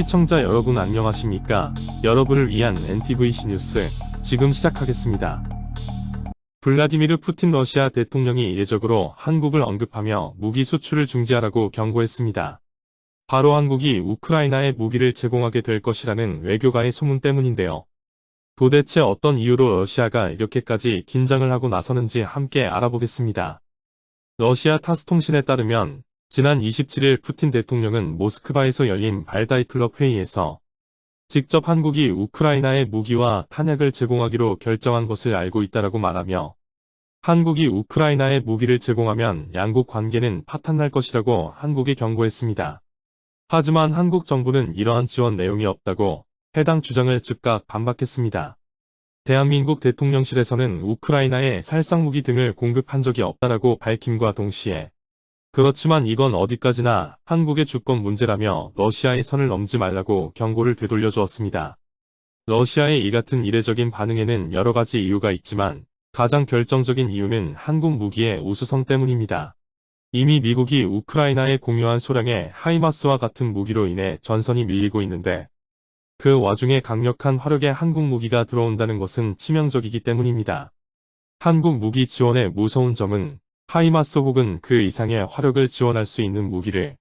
시청자 여러분 안녕하십니까? 여러분을 위한 NTVC 뉴스 지금 시작하겠습니다. 블라디미르 푸틴 러시아 대통령이 이례적으로 한국을 언급하며 무기 수출을 중지하라고 경고했습니다. 바로 한국이 우크라이나에 무기를 제공하게 될 것이라는 외교가의 소문 때문인데요. 도대체 어떤 이유로 러시아가 이렇게까지 긴장을 하고 나서는지 함께 알아보겠습니다. 러시아 타스 통신에 따르면 지난 27일 푸틴 대통령은 모스크바에서 열린 발다이 클럽 회의에서 직접 한국이 우크라이나에 무기와 탄약을 제공하기로 결정한 것을 알고 있다라고 말하며 한국이 우크라이나에 무기를 제공하면 양국 관계는 파탄날 것이라고 한국에 경고했습니다. 하지만 한국 정부는 이러한 지원 내용이 없다고 해당 주장을 즉각 반박했습니다. 대한민국 대통령실에서는 우크라이나에 살상무기 등을 공급한 적이 없다라고 밝힘과 동시에 그렇지만 이건 어디까지나 한국의 주권 문제라며 러시아의 선을 넘지 말라고 경고를 되돌려 주었습니다. 러시아의 이 같은 이례적인 반응에는 여러 가지 이유가 있지만 가장 결정적인 이유는 한국 무기의 우수성 때문입니다. 이미 미국이 우크라이나에 공유한 소량의 하이마스와 같은 무기로 인해 전선이 밀리고 있는데 그 와중에 강력한 화력의 한국 무기가 들어온다는 것은 치명적이기 때문입니다. 한국 무기 지원의 무서운 점은 하이마스 혹은 그 이상의 화력을 지원할 수 있는 무기를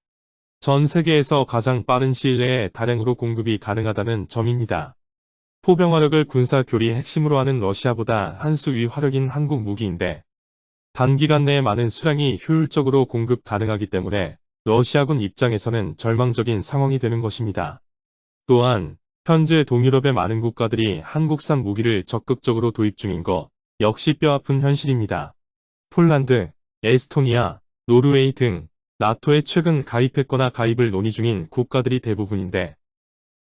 전 세계에서 가장 빠른 시일 내에 다량으로 공급이 가능하다는 점입니다. 포병화력을 군사 교리 핵심으로 하는 러시아보다 한 수 위 화력인 한국 무기인데 단기간 내에 많은 수량이 효율적으로 공급 가능하기 때문에 러시아군 입장에서는 절망적인 상황이 되는 것입니다. 또한 현재 동유럽의 많은 국가들이 한국산 무기를 적극적으로 도입 중인 것 역시 뼈아픈 현실입니다. 폴란드, 에스토니아, 노르웨이 등 나토에 최근 가입했거나 가입을 논의 중인 국가들이 대부분인데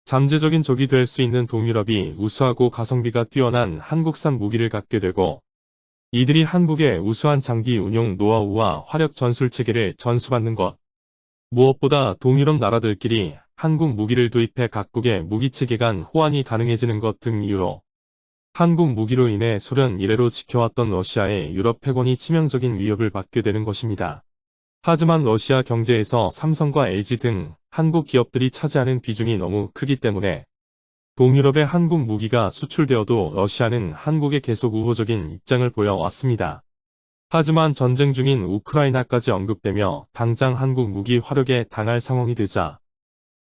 잠재적인 적이 될 수 있는 동유럽이 우수하고 가성비가 뛰어난 한국산 무기를 갖게 되고 이들이 한국의 우수한 장기 운용 노하우와 화력 전술 체계를 전수받는 것. 무엇보다 동유럽 나라들끼리 한국 무기를 도입해 각국의 무기체계 간 호환이 가능해지는 것 등 이유로 한국 무기로 인해 소련 이래로 지켜왔던 러시아의 유럽 패권이 치명적인 위협을 받게 되는 것입니다. 하지만 러시아 경제에서 삼성과 LG 등 한국 기업들이 차지하는 비중이 너무 크기 때문에 동유럽의 한국 무기가 수출되어도 러시아는 한국에 계속 우호적인 입장을 보여왔습니다. 하지만 전쟁 중인 우크라이나까지 언급되며 당장 한국 무기 화력에 당할 상황이 되자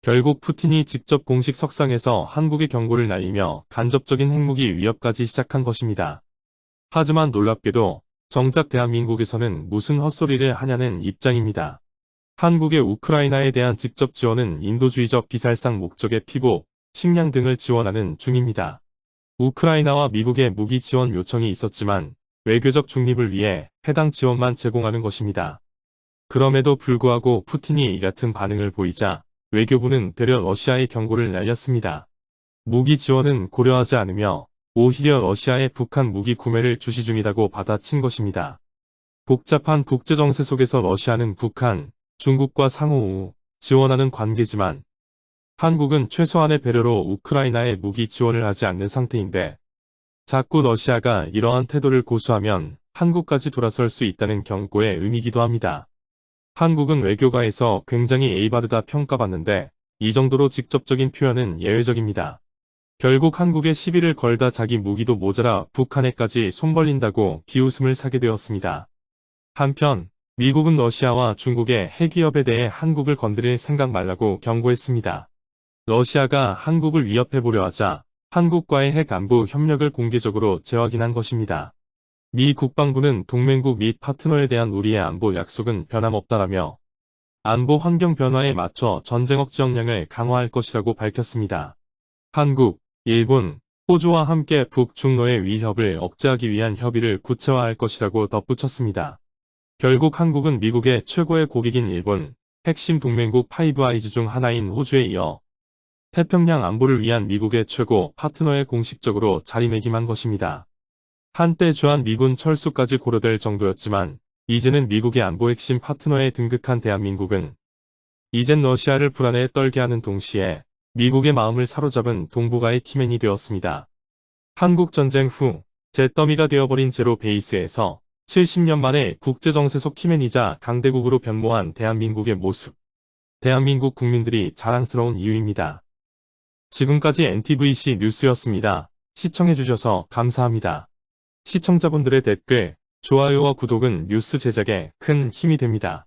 결국 푸틴이 직접 공식 석상에서 한국의 경고를 날리며 간접적인 핵무기 위협까지 시작한 것입니다. 하지만 놀랍게도 정작 대한민국에서는 무슨 헛소리를 하냐는 입장입니다. 한국의 우크라이나에 대한 직접 지원은 인도주의적 비살상 목적의 피복, 식량 등을 지원하는 중입니다. 우크라이나와 미국의 무기 지원 요청이 있었지만 외교적 중립을 위해 해당 지원만 제공하는 것입니다. 그럼에도 불구하고 푸틴이 이 같은 반응을 보이자 외교부는 되려 러시아의 경고를 날렸습니다. 무기 지원은 고려하지 않으며 오히려 러시아의 북한 무기 구매를 주시 중이라고 받아친 것입니다. 복잡한 국제정세 속에서 러시아는 북한, 중국과 상호 지원하는 관계지만 한국은 최소한의 배려로 우크라이나에 무기 지원을 하지 않는 상태인데 자꾸 러시아가 이러한 태도를 고수하면 한국까지 돌아설 수 있다는 경고의 의미이기도 합니다. 한국은 외교가에서 굉장히 에이바르다 평가받는데 이 정도로 직접적인 표현은 예외적입니다. 결국 한국에 시비를 걸다 자기 무기도 모자라 북한에까지 손 벌린다고 비웃음을 사게 되었습니다. 한편 미국은 러시아와 중국의 핵위협에 대해 한국을 건드릴 생각 말라고 경고했습니다. 러시아가 한국을 위협해보려 하자 한국과의 핵 안보 협력을 공개적으로 재확인한 것입니다. 미 국방부는 동맹국 및 파트너에 대한 우리의 안보 약속은 변함없다라며 안보 환경 변화에 맞춰 전쟁 억제 역량을 강화할 것이라고 밝혔습니다. 한국, 일본, 호주와 함께 북중러의 위협을 억제하기 위한 협의를 구체화할 것이라고 덧붙였습니다. 결국 한국은 미국의 최고의 고객인 일본, 핵심 동맹국 파이브 아이즈 중 하나인 호주에 이어 태평양 안보를 위한 미국의 최고 파트너에 공식적으로 자리매김한 것입니다. 한때 주한미군 철수까지 고려될 정도였지만 이제는 미국의 안보 핵심 파트너에 등극한 대한민국은 이젠 러시아를 불안에 떨게 하는 동시에 미국의 마음을 사로잡은 동북아의 키맨이 되었습니다. 한국전쟁 후 잿더미가 되어버린 제로 베이스에서 70년 만에 국제정세 속 키맨이자 강대국으로 변모한 대한민국의 모습. 대한민국 국민들이 자랑스러운 이유입니다. 지금까지 NTVC 뉴스였습니다. 시청해주셔서 감사합니다. 시청자분들의 댓글, 좋아요와 구독은 뉴스 제작에 큰 힘이 됩니다.